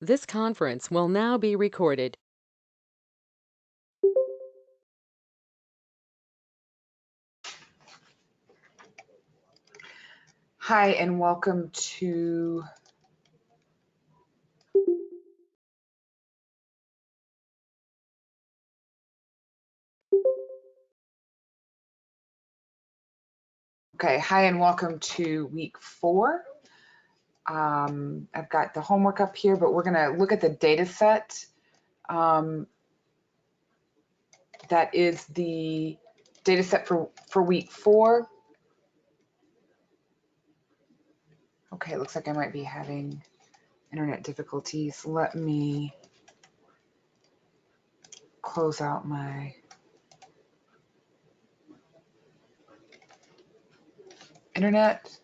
This conference will now be recorded. Hi, and welcome to week 4. I've got the homework up here, but we're going to look at the data set. That is the data set for week 4. Okay, it looks like I might be having internet difficulties. Let me close out my internet.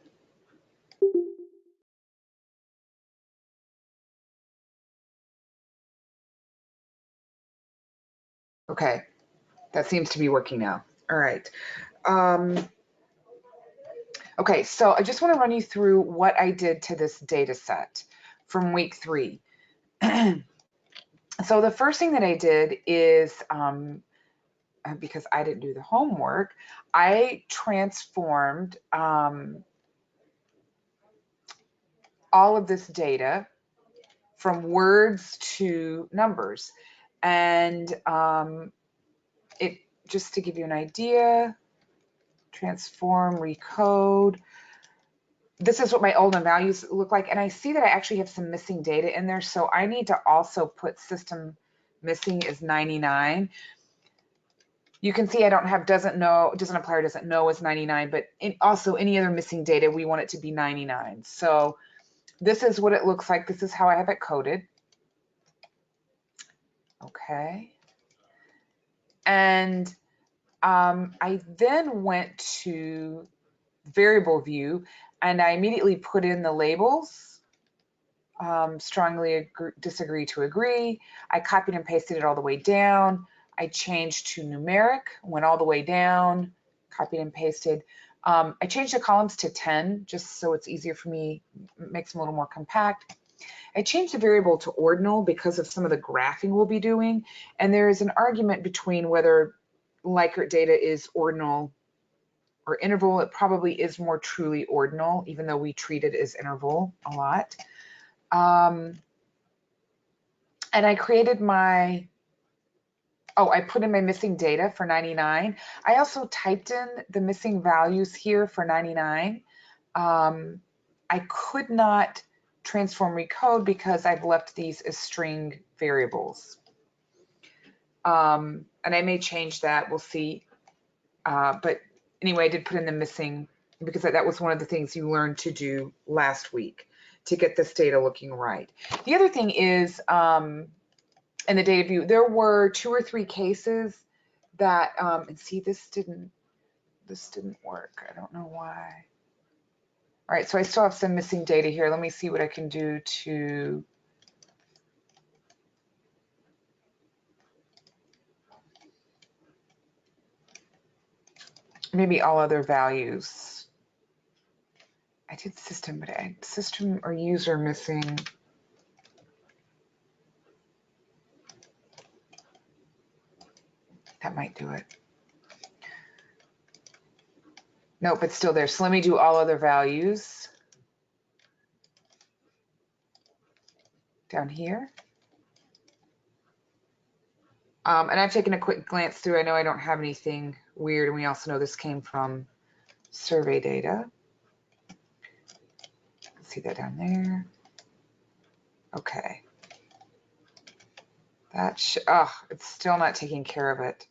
Okay, that seems to be working now. All right. Okay, so I just want to run you through what I did to this data set from week 3. So the first thing that I did is, because I didn't do the homework, I transformed all of this data from words to numbers. And it, just to give you an idea, transform, recode. This is what my Olden values look like. And I see that I actually have some missing data in there. So I need to also put system missing is 99. You can see I don't have doesn't apply or doesn't know is 99, but also any other missing data, we want it to be 99. So this is what it looks like. This is how I have it coded. Okay. And I then went to variable view and I immediately put in the labels. Strongly disagree to agree. I copied and pasted it all the way down. I changed to numeric, went all the way down, copied and pasted. I changed the columns to 10 just so it's easier for me, makes them a little more compact. I changed the variable to ordinal because of some of the graphing we'll be doing. And there is an argument between whether Likert data is ordinal or interval. It probably is more truly ordinal, even though we treat it as interval a lot. And I created my, I put in my missing data for 99. I also typed in the missing values here for 99. I could not transform recode because I've left these as string variables. And I may change that, we'll see. But anyway, I did put in the missing because that was one of the things you learned to do last week to get this data looking right. The other thing is, in the data view, there were 2 or 3 cases that, and see, this didn't work. I don't know why. All right, so I still have some missing data here. Let me see what I can do to maybe all other values. I did system, but system or user missing. That might do it. Nope, it's still there. So let me do all other values down here. And I've taken a quick glance through. I know I don't have anything weird, and we also know this came from survey data. See that down there. Okay. That it's still not taking care of it.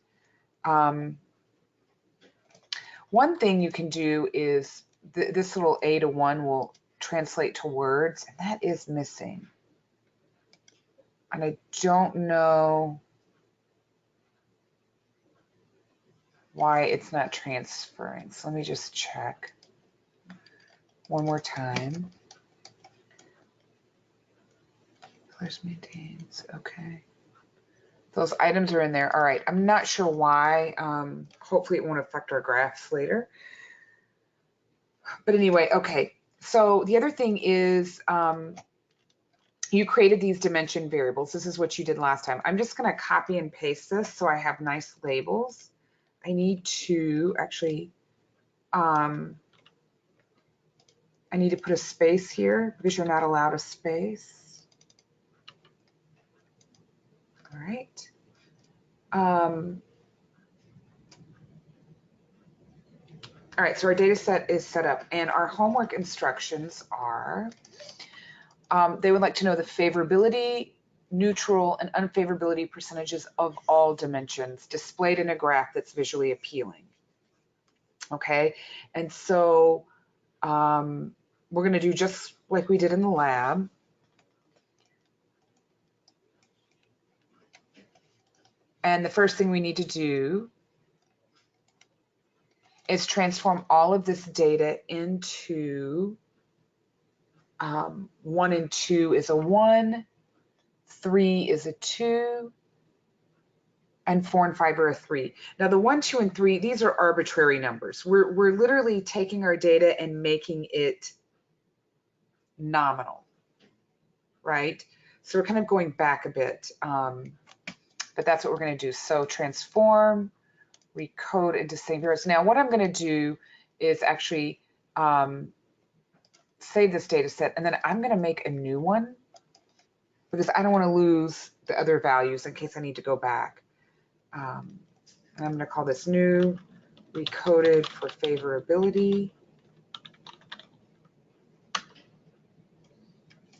One thing you can do is this little A to 1 will translate to words, and that is missing. And I don't know why it's not transferring. So let me just check one more time. Colors maintains, okay. Those items are in there. All right, I'm not sure why. Hopefully it won't affect our graphs later. But anyway, okay. So the other thing is you created these dimension variables. This is what you did last time. I'm just going to copy and paste this so I have nice labels. I need to actually, I need to put a space here because you're not allowed a space. All right. All right, so our data set is set up, and our homework instructions are, they would like to know the favorability, neutral, and unfavorability percentages of all dimensions displayed in a graph that's visually appealing. Okay, and so we're going to do just like we did in the lab. And the first thing we need to do is transform all of this data into 1 and 2 is a 1, 3 is a 2, and 4 and 5 are a 3. Now the 1, 2, and 3, these are arbitrary numbers. We're literally taking our data and making it nominal, right? So we're kind of going back a bit, but that's what we're going to do. So transform, recode into same variables. Now what I'm going to do is actually save this data set, and then I'm going to make a new one because I don't want to lose the other values in case I need to go back. And I'm going to call this new, recoded for favorability,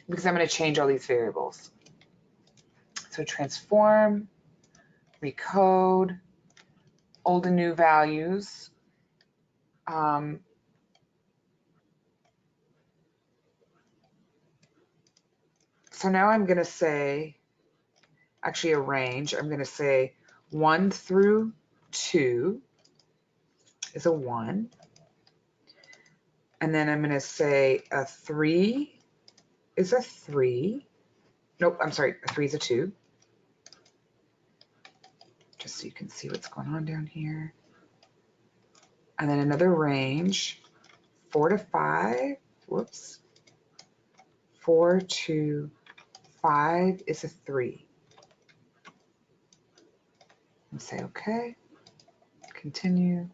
because I'm going to change all these variables. So transform, recode, old and new values. So now I'm going to say, actually arrange, I'm going to say 1 through 2 is a 1. And then I'm going to say a 3 is a 3. Nope, I'm sorry, a 3 is a 2. Just so you can see what's going on down here. And then another range, 4 to 5, whoops. 4 to 5 is a 3. And say okay, continue,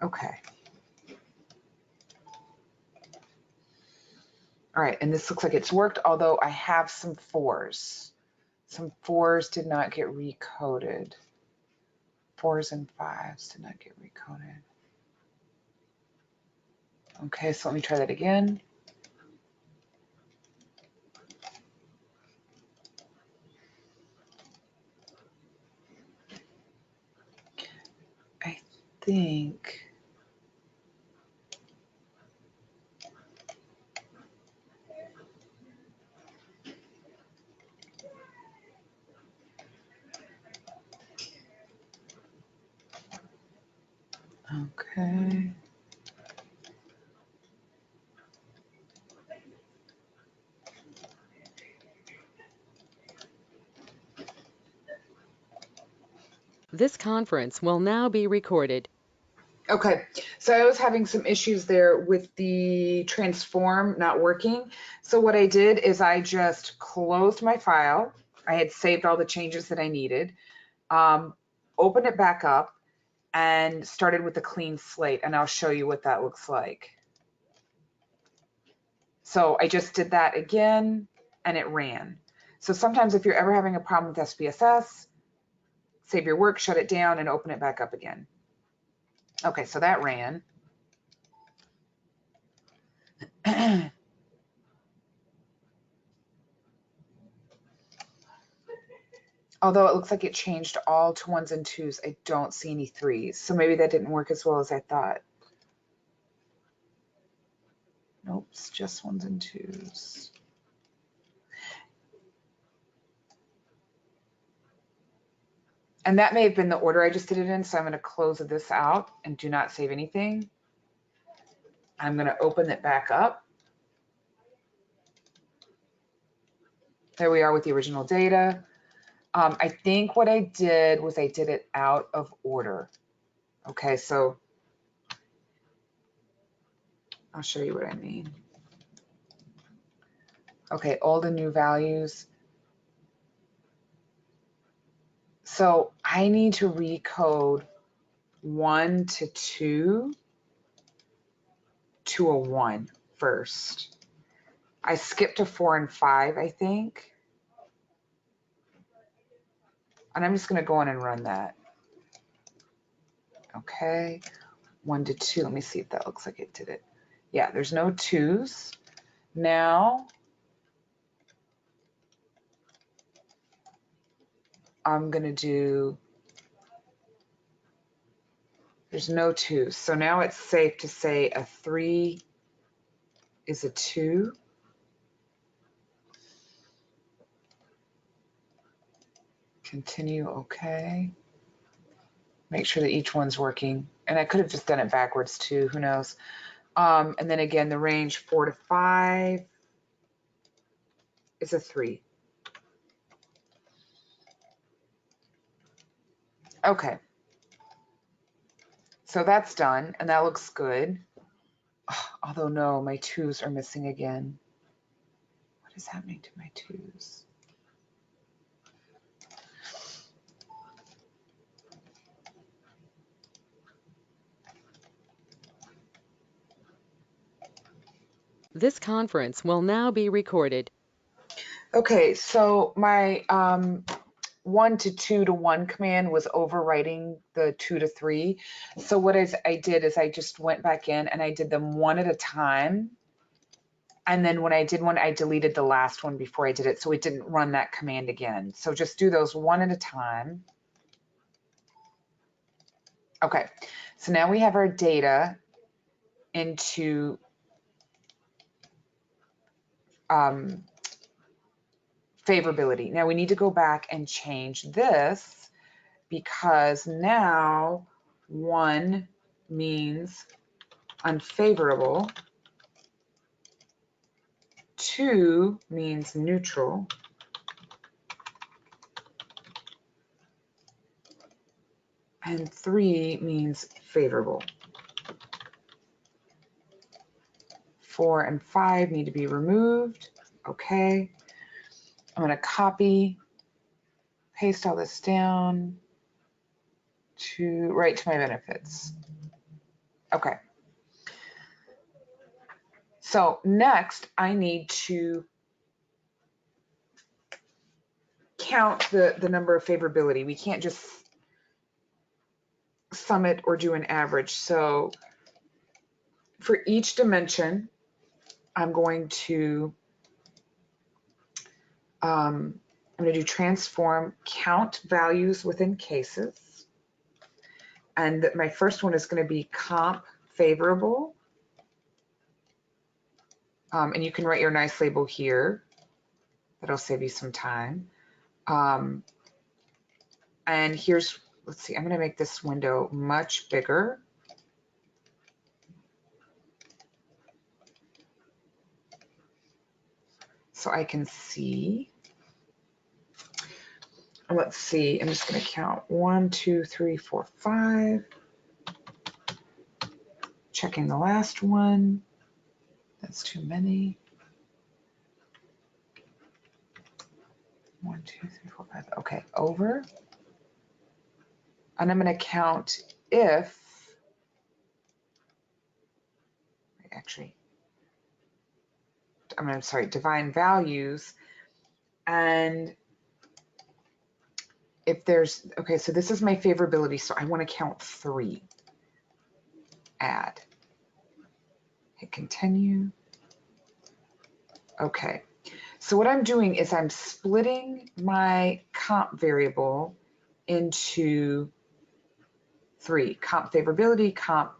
okay. All right, and this looks like it's worked, although I have some 4s. Some 4s did not get recoded. 4s and 5s did not get recoded. Okay, so let me try that again. I think okay. This conference will now be recorded. Okay, so I was having some issues there with the transform not working. So what I did is I just closed my file. I had saved all the changes that I needed, opened it back up, and started with a clean slate, and I'll show you what that looks like. So I just did that again, and it ran. So sometimes if you're ever having a problem with SPSS, save your work, shut it down, and open it back up again. Okay, so that ran. Although it looks like it changed all to 1s and 2s, I don't see any 3s. So maybe that didn't work as well as I thought. Nope, it's just 1s and 2s. And that may have been the order I just did it in, so I'm going to close this out and do not save anything. I'm going to open it back up. There we are with the original data. I think what I did was I did it out of order. Okay, so I'll show you what I mean. Okay, old and new values. So I need to recode 1 to 2 to a 1 first. I skipped a 4 and 5, I think. And I'm just going to go in and run that. Okay, 1 to 2. Let me see if that looks like it did it. Yeah, there's no 2s. Now I'm going to do, there's no 2s. So now it's safe to say a 3 is a 2. Continue, okay. Make sure that each one's working. And I could have just done it backwards too, who knows. And then again, the range 4 to 5 is a 3. Okay. So that's done, and that looks good. Oh, although no, my 2s are missing again. What is happening to my 2s? This conference will now be recorded. Okay, so my 1 to 2 to 1 command was overwriting the 2 to 3. So what I did is I just went back in and I did them one at a time. And then when I did one, I deleted the last one before I did it, so it didn't run that command again. So just do those one at a time. Okay, so now we have our data into favorability. Now we need to go back and change this because now 1 means unfavorable, 2 means neutral, and 3 means favorable. 4 and 5 need to be removed. Okay. I'm going to copy, paste all this down to right to my benefits. Okay. So next I need to count the number of favorability. We can't just sum it or do an average. So for each dimension, I'm going to do transform count values within cases. And my first one is going to be comp favorable. And you can write your nice label here. That'll save you some time. And here's, let's see, I'm going to make this window much bigger. So I can see. And let's see, I'm just going to count 1, 2, 3, 4, 5. Checking the last one. That's too many. 1, 2, 3, 4, 5. Okay, over. And I'm going to count if, actually, I'm sorry, divine values. And if there's, okay, so this is my favorability, so I want to count 3. Add. Hit continue. Okay, so what I'm doing is I'm splitting my comp variable into 3, comp favorability, comp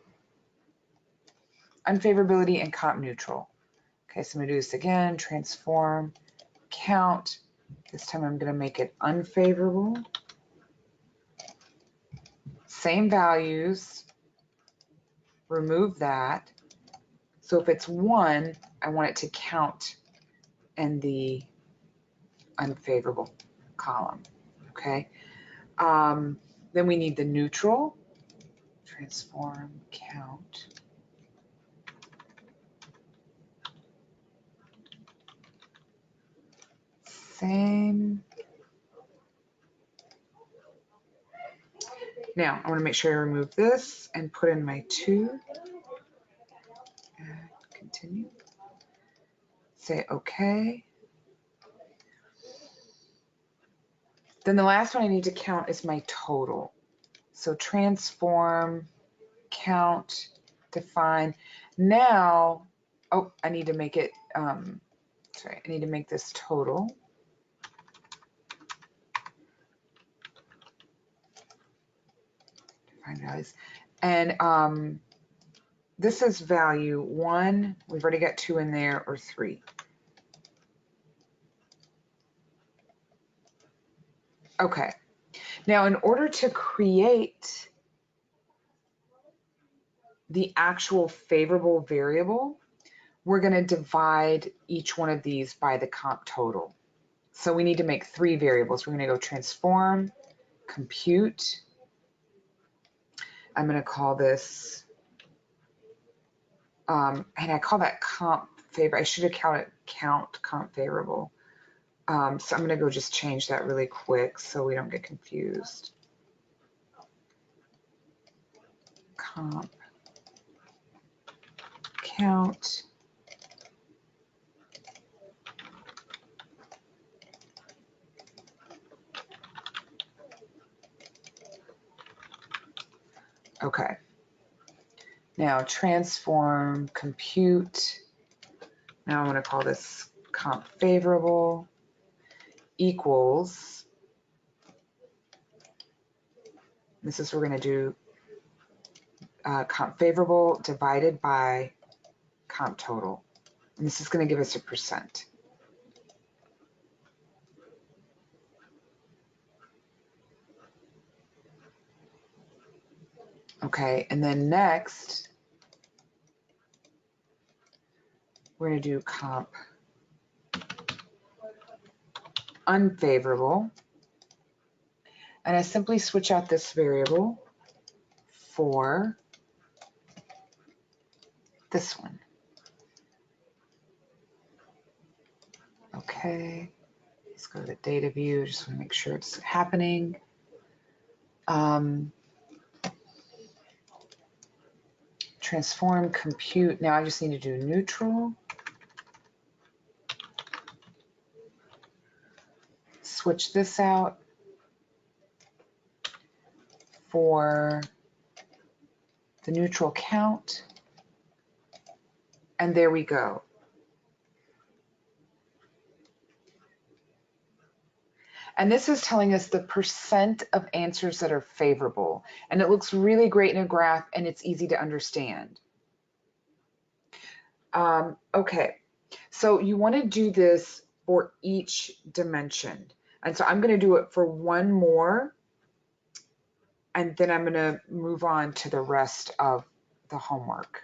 unfavorability, and comp neutral. Okay, so I'm gonna do this again, transform, count. This time I'm gonna make it unfavorable. Same values, remove that. So if it's 1, I want it to count in the unfavorable column, okay? Then we need the neutral, transform, count. same. Now, I want to make sure I remove this and put in my 2. And continue. Say OK. Then the last one I need to count is my total. So transform, count, define. Now, oh, I need to make it, sorry, I need to make this total. Define values. And this is value 1. We've already got 2 in there, or 3. Okay. Now, in order to create the actual favorable variable, we're going to divide each one of these by the comp total. So we need to make 3 variables. We're going to go transform, compute. I'm going to call this, and I call that comp favor. I should have count comp favorable. So I'm going to go just change that really quick so we don't get confused. Comp count. Okay. Now transform, compute. Now I'm going to call this comp favorable equals, this is, we're going to do comp favorable divided by comp total. And this is going to give us a percent. Okay, and then next, we're going to do comp unfavorable. And I simply switch out this variable for this one. Okay, let's go to the data view. Just want to make sure it's happening. Transform, compute. Now I just need to do neutral. Switch this out for the neutral count. And there we go. And this is telling us the percent of answers that are favorable. And it looks really great in a graph, and it's easy to understand. Okay, so you want to do this for each dimension. And so I'm going to do it for one more, and then I'm going to move on to the rest of the homework.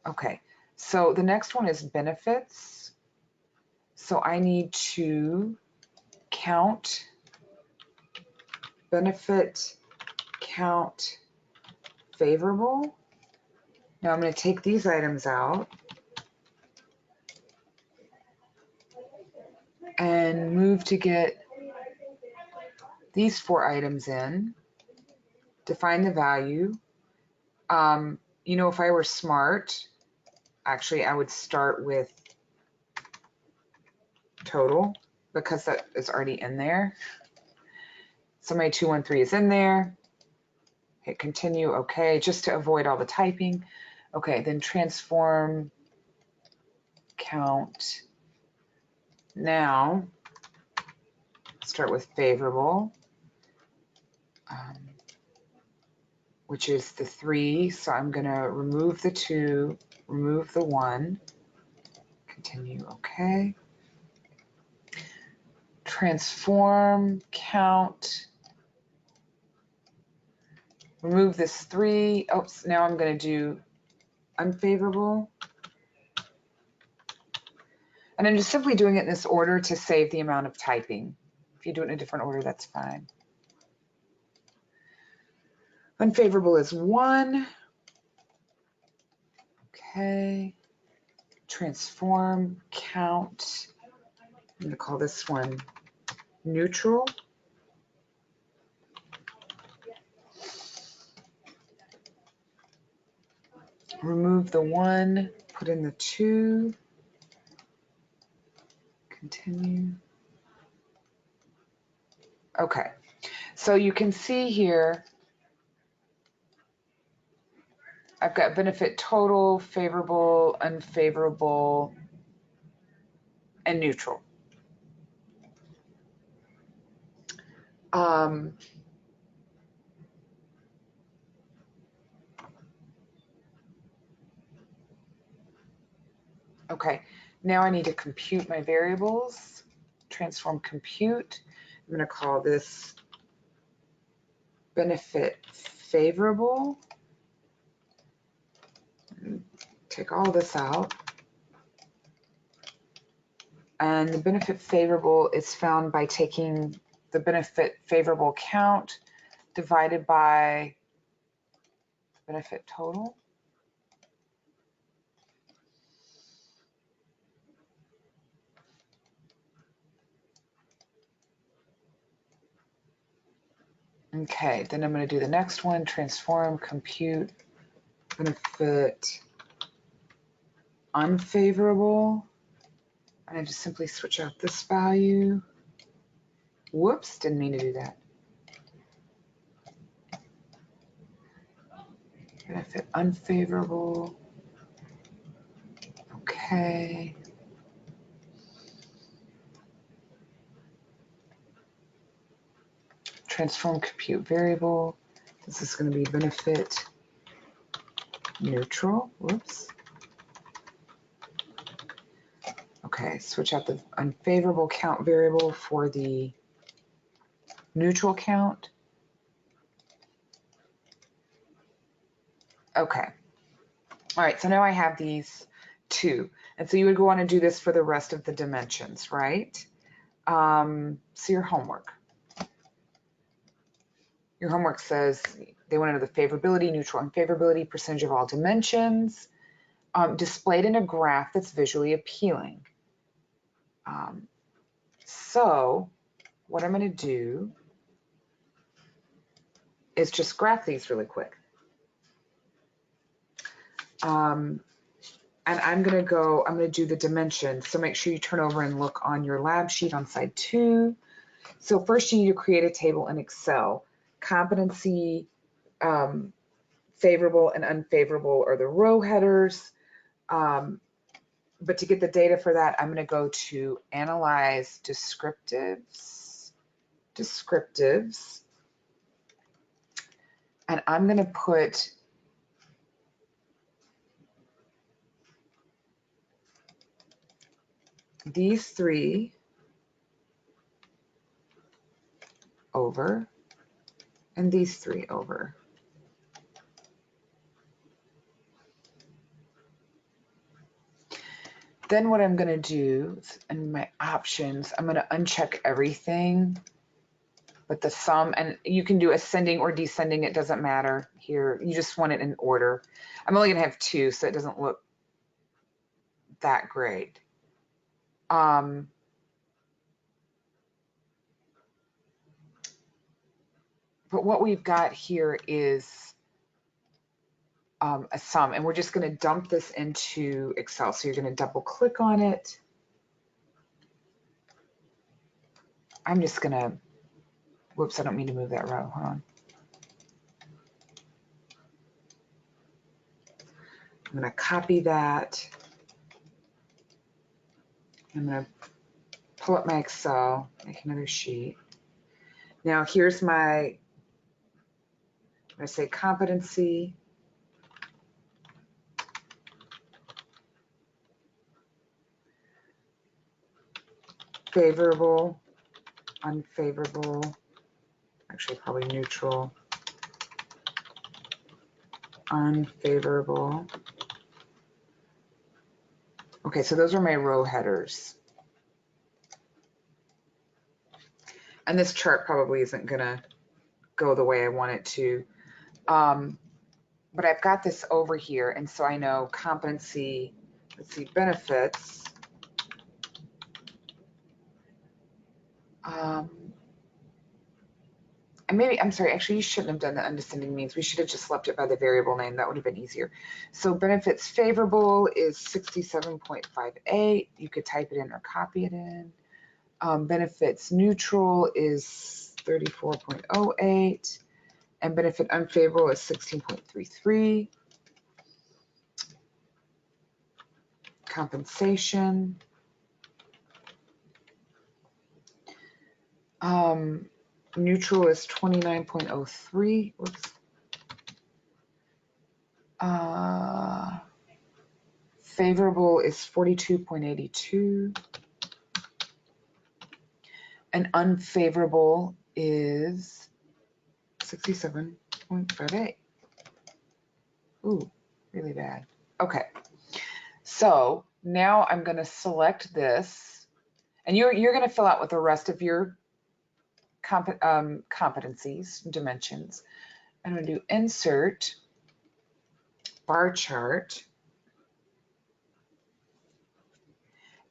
Okay, so the next one is benefits. So I need to count benefit, count favorable. Now I'm going to take these items out and move to get these 4 items in, define the value. You know, if I were smart, actually I would start with total because that is already in there. So my 213 is in there. Hit continue, okay, just to avoid all the typing. Okay, then transform, count. Now, start with favorable, which is the 3. So I'm gonna remove the 2, remove the 1, continue, okay. Transform, count, remove this 3. Oops, now I'm gonna do unfavorable. And I'm just simply doing it in this order to save the amount of typing. If you do it in a different order, that's fine. Unfavorable is 1. Okay. Transform, count. I'm going to call this one neutral. Remove the 1, put in the 2, continue. Okay, so you can see here, I've got benefit total, favorable, unfavorable, and neutral. Okay, now I need to compute my variables. Transform compute. I'm going to call this benefit favorable. Take all this out. And the benefit favorable is found by taking the benefit favorable count divided by benefit total. Okay, then I'm going to do the next one, transform, compute, benefit unfavorable. And I just simply switch out this value. Whoops, didn't mean to do that. Benefit unfavorable. Okay. Transform compute variable. This is going to be benefit neutral. Whoops. Okay, switch out the unfavorable count variable for the neutral count. Okay. All right, so now I have these two. And so you would go on and do this for the rest of the dimensions, right? So your homework. Your homework says they want to know the favorability, neutral, unfavorability, percentage of all dimensions, displayed in a graph that's visually appealing. So what I'm going to do is just graph these really quick. And I'm going to do the dimensions. So make sure you turn over and look on your lab sheet on side 2. So first you need to create a table in Excel. Competency, favorable and unfavorable are the row headers. But to get the data for that, I'm going to go to Analyze Descriptives. And I'm going to put these 3 over and these 3 over. Then what I'm going to do in my options, I'm going to uncheck everything but the sum, and you can do ascending or descending, it doesn't matter here. You just want it in order. I'm only going to have 2, so it doesn't look that great. But what we've got here is a sum, and we're just going to dump this into Excel. So you're going to double click on it. I'm just going to, whoops, I don't mean to move that row. Hold on. I'm going to copy that. I'm going to pull up my Excel, make another sheet. Now here's my, I'm going to say competency. Favorable, unfavorable, actually probably neutral, unfavorable. Okay, so those are my row headers. And this chart probably isn't gonna go the way I want it to. But I've got this over here, and so I know competency, let's see, benefits, And maybe, I'm sorry, actually you shouldn't have done the undescending means. We should have just left it by the variable name. That would have been easier. So benefits favorable is 67.58. You could type it in or copy it in. Benefits neutral is 34.08. And benefit unfavorable is 16.33. Compensation. Neutral is 29.03. Whoops. Favorable is 42.82. And unfavorable is 67.58. Ooh, really bad. Okay. So now I'm going to select this, and you're going to fill out with the rest of your competencies, dimensions. I'm going to do insert, bar chart,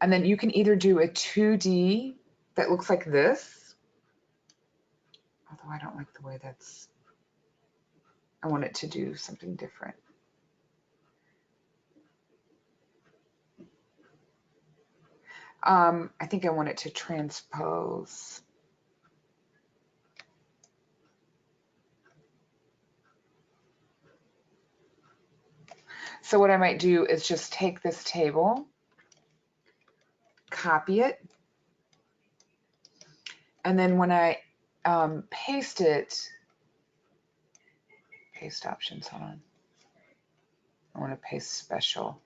and then you can either do a 2D that looks like this, although I don't like the way that's, I want it to do something different. I think I want it to transpose. So what I might do is just take this table, copy it, and then when I paste it, paste options, hold on. I want to paste special.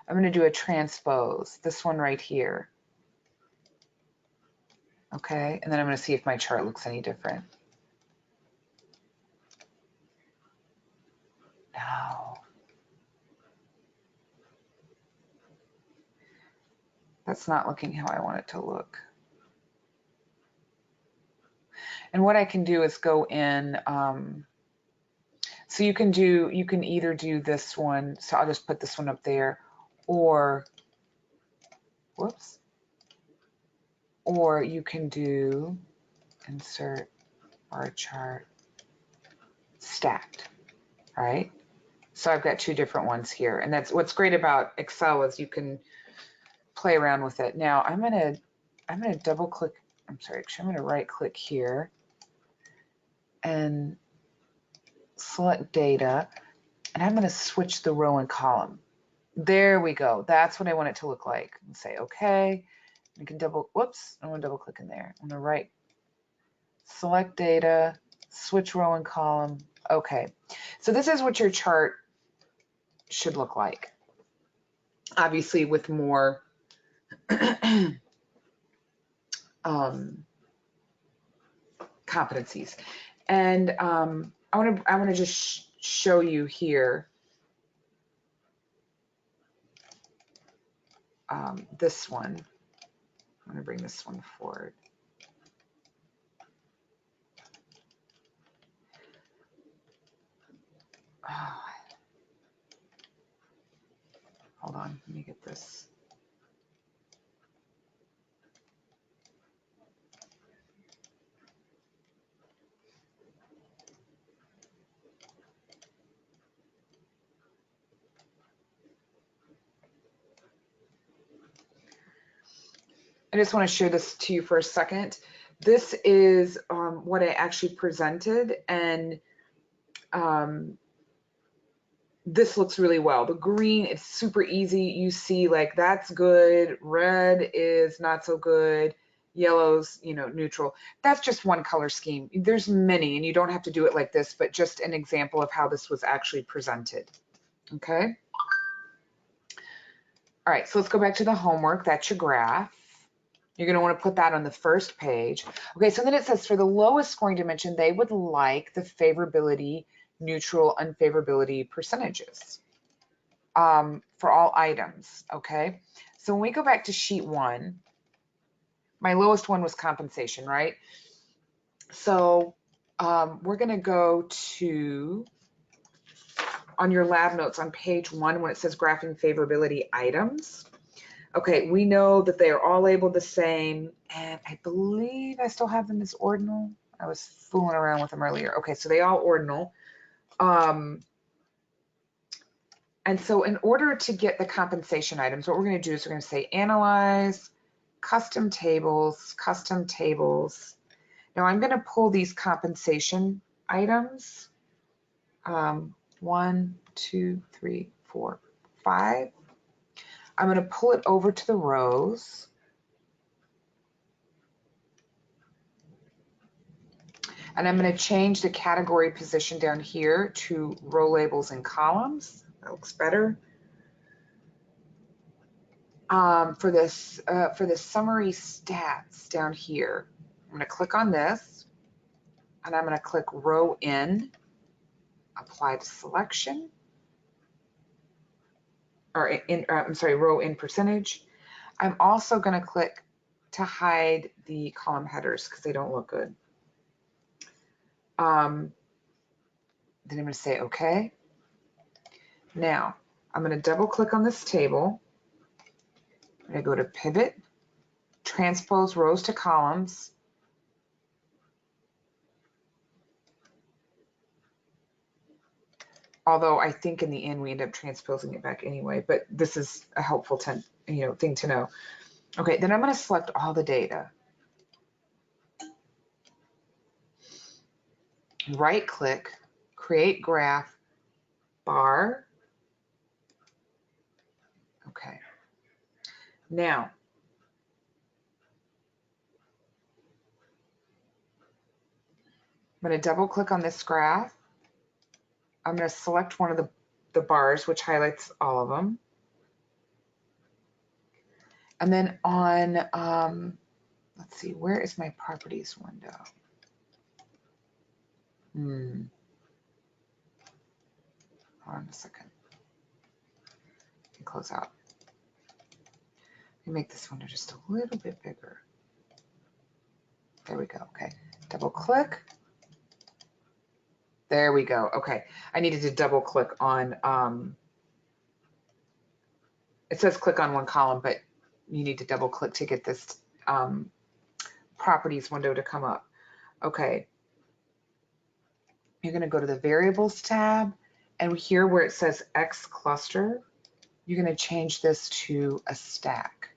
I'm going to do a transpose, this one right here. Okay, and then I'm going to see if my chart looks any different. No. That's not looking how I want it to look. And what I can do is go in, so you can either do this one, so I'll just put this one up there, or, whoops, or you can do insert bar chart stacked, right? So I've got two different ones here, and that's what's great about Excel is you can play around with it. Now I'm gonna double click, I'm sorry, actually I'm gonna right click here and select data, and I'm gonna switch the row and column. There we go. That's what I want it to look like. And say okay. You can double, whoops, I want to double click in there. I'm gonna right, select data, switch row and column. Okay, so this is what your chart should look like. Obviously with more competencies. And I want to just show you here this one. I'm going to bring this one forward. Oh. Hold on, let me get this. I just want to share this to you for a second. This is what I actually presented, and this looks really well. The green, it's super easy. You see like that's good. Red is not so good. Yellow's, you know, neutral. That's just one color scheme. There's many, and you don't have to do it like this, but just an example of how this was actually presented. Okay. All right, so let's go back to the homework. That's your graph. You're going to want to put that on the first page. Okay, so then it says for the lowest scoring dimension, they would like the favorability, neutral, unfavorability percentages for all items, okay? So when we go back to sheet one, my lowest one was compensation, right? So we're going to go to, on your lab notes on page one, when it says graphing favorability items, Okay, we know that they are all labeled the same, and I believe I still have them as ordinal. I was fooling around with them earlier. Okay, so they all ordinal. And so in order to get the compensation items, what we're going to do is we're going to say analyze, custom tables, custom tables. Now I'm going to pull these compensation items. 1, 2, 3, 4, 5. I'm going to pull it over to the rows. And I'm going to change the category position down here to row labels and columns. That looks better. For the summary stats down here, I'm going to click on this, and I'm going to click row in, apply to selection, or I'm sorry, row in percentage. I'm also going to click to hide the column headers because they don't look good. Then I'm going to say OK. Now I'm going to double click on this table. I'm going to go to pivot, transpose rows to columns. Although I think in the end we end up transposing it back anyway, but this is a helpful thing to know. Okay, then I'm going to select all the data. Right click, create graph, bar. Okay. Now, I'm going to double click on this graph. I'm going to select one of the bars, which highlights all of them. And then on, let's see, where is my properties window? Hold on a second. Close out. Let me make this window just a little bit bigger. There we go. Okay. Double click. There we go. Okay. I needed to double click on, it says click on one column, but you need to double click to get this properties window to come up. Okay. You're going to go to the variables tab, and here where it says X cluster, you're going to change this to a stack.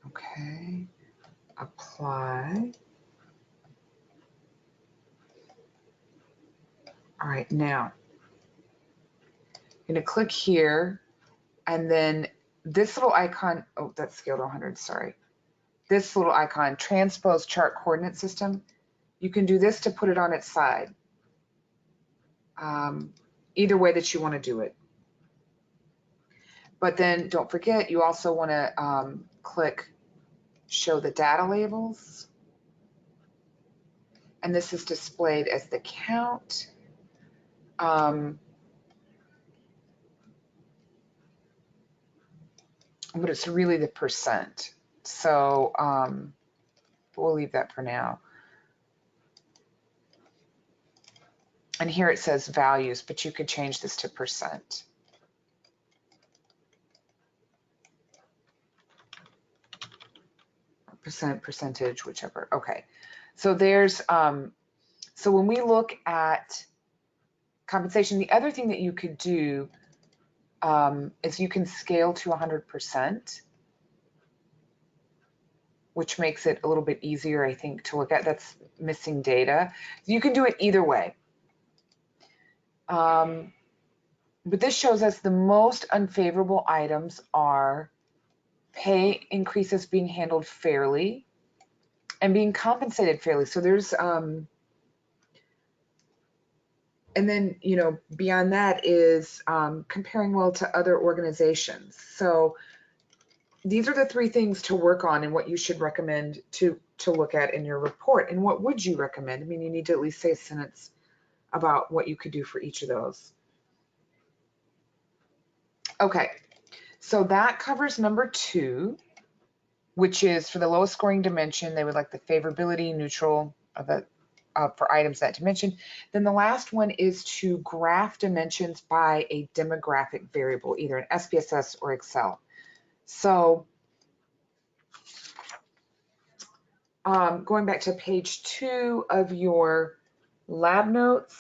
Okay. Apply. All right, now I'm going to click here, and then this little icon, oh, that's scaled to 100, sorry. This little icon, transpose chart coordinate system, you can do this to put it on its side. Either way that you want to do it. But then don't forget, you also want to click show the data labels. And this is displayed as the count. But it's really the percent. So we'll leave that for now. And here it says values, but you could change this to percent. Percentage, whichever. Okay. So there's, so when we look at compensation, the other thing that you could do is you can scale to 100%, which makes it a little bit easier, I think, to look at. That's missing data. You can do it either way. But this shows us the most unfavorable items are pay increases being handled fairly and being compensated fairly. So there's, and then, beyond that is comparing well to other organizations. So these are the 3 things to work on and what you should recommend to look at in your report. And what would you recommend? I mean, you need to at least say a sentence about what you could do for each of those. Okay, so that covers number 2, which is for the lowest scoring dimension, they would like the favorability, neutral, of the for items that dimension. Then the last one is to graph dimensions by a demographic variable, either in SPSS or Excel. So going back to page 2 of your lab notes.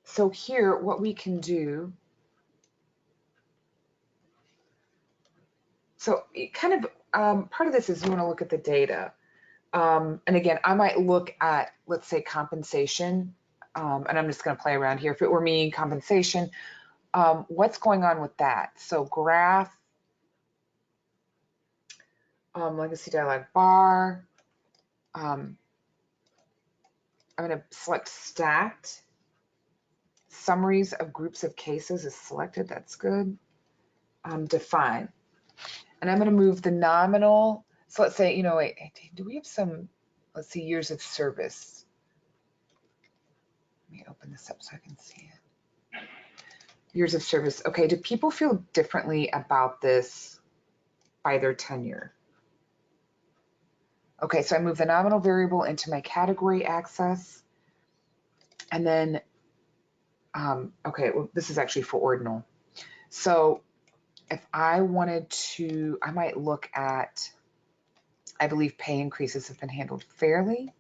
So here, what we can do, so it kind of, part of this is you want to look at the data. And again, I might look at, let's say, compensation, and I'm just going to play around here. If it were me, compensation, what's going on with that? So graph, legacy dialog bar, I'm going to select stacked. Summaries of groups of cases is selected, that's good. Define. And I'm going to move the nominal. So let's say, wait, do we have some, let's see, years of service. Let me open this up so I can see it. Years of service. Okay, do people feel differently about this by their tenure? Okay, so I move the nominal variable into my category access. And then, okay, well, this is actually for ordinal. So if I wanted to, I might look at, I believe pay increases have been handled fairly.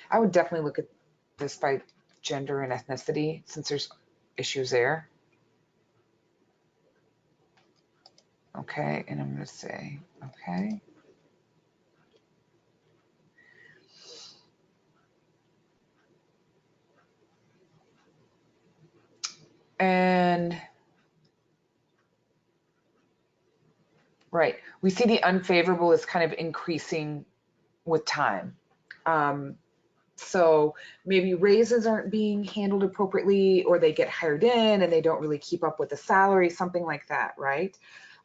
I would definitely look at this by gender and ethnicity since there's issues there. Okay, and I'm going to say, okay. And right, we see the unfavorable is kind of increasing with time. So maybe raises aren't being handled appropriately, or they get hired in and they don't really keep up with the salary, something like that, right?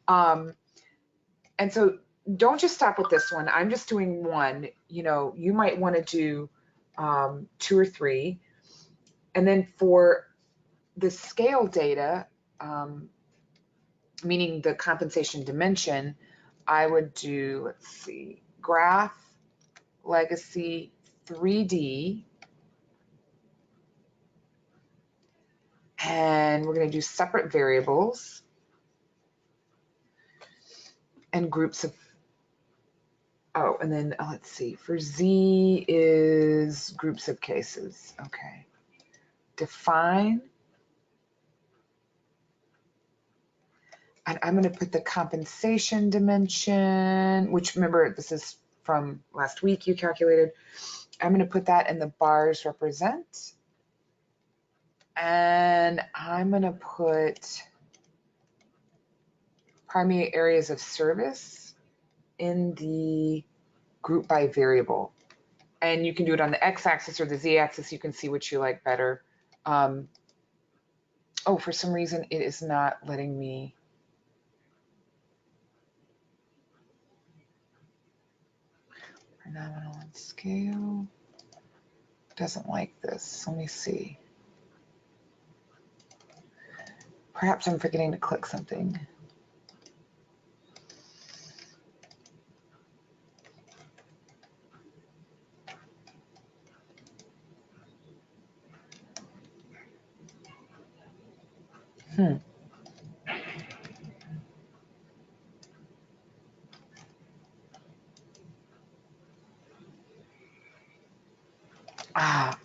And so don't just stop with this one. I'm just doing one. You might want to do 2 or 3. And then for the scale data, meaning the compensation dimension, I would do, let's see, graph, legacy, 3D. And we're going to do separate variables and groups of, oh, and then let's see, for Z is groups of cases. Okay. Define. And I'm going to put the compensation dimension, which remember, this is from last week you calculated. I'm going to put that in the bars represent. And I'm going to put primary areas of service in the group by variable. And you can do it on the x-axis or the z-axis. You can see what you like better. Oh, for some reason, it is not letting me. Nominal and scale. Doesn't like this. Let me see. Perhaps I'm forgetting to click something.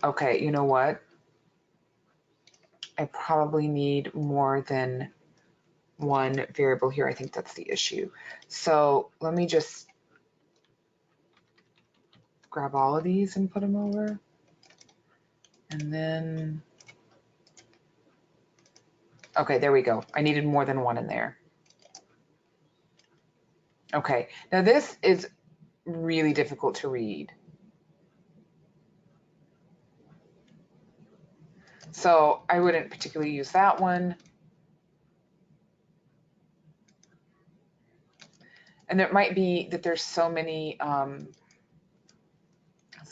Okay, you know what? I probably need more than one variable here. I think that's the issue. So let me just grab all of these and put them over. And then, okay, there we go. I needed more than one in there. Okay, now this is really difficult to read. So I wouldn't particularly use that one. And it might be that there's so many, let's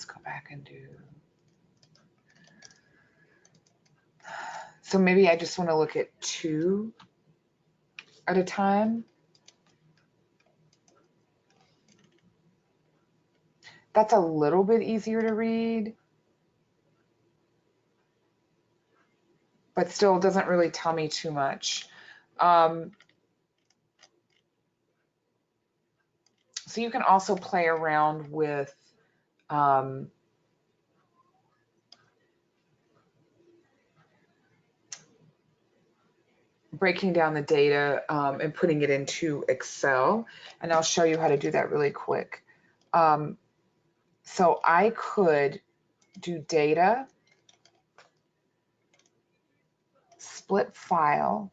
go back and do, so maybe I just want to look at 2 at a time. That's a little bit easier to read, but still doesn't really tell me too much. So you can also play around with breaking down the data and putting it into Excel. And I'll show you how to do that really quick. So I could do data, split file.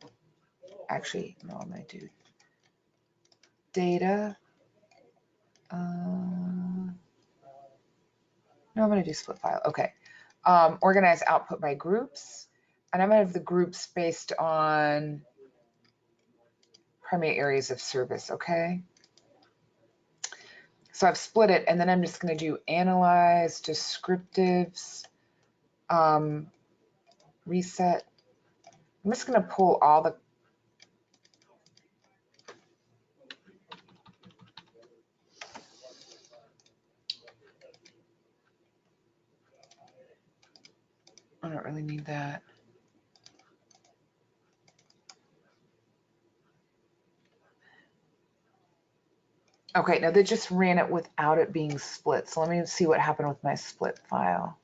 Actually, no, I'm going to do data. No, I'm going to do split file. Okay. Organize output by groups. And I'm going to have the groups based on primary areas of service. Okay. So I've split it, and then I'm just going to do analyze, descriptives, reset. I'm just going to pull all the I don't really need that. Okay, now they just ran it without it being split. So let me see what happened with my split file.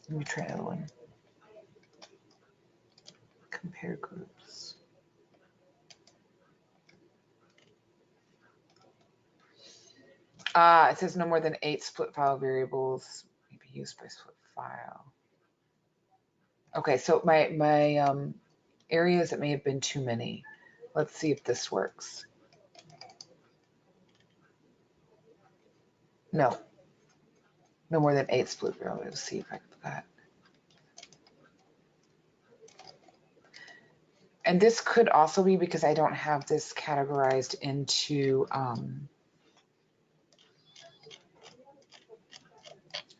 Let me try another one. Compare groups. It says no more than 8 split file variables may be used by split file. Okay, so my areas, it may have been too many. Let's see if this works. No more than 8 split variables. Let's see if I can do that. And this could also be because I don't have this categorized into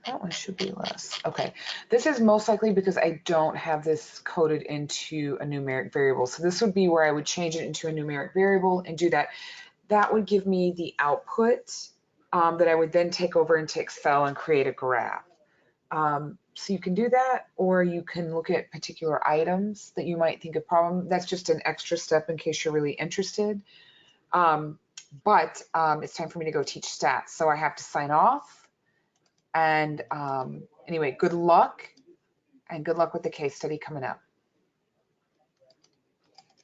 that one should be less. Okay, this is most likely because I don't have this coded into a numeric variable. So this would be where I would change it into a numeric variable and do that. That would give me the output that I would then take over into Excel and create a graph. So you can do that, or you can look at particular items that you might think a problem. That's just an extra step in case you're really interested. But it's time for me to go teach stats. So I have to sign off. And anyway, good luck, and good luck with the case study coming up.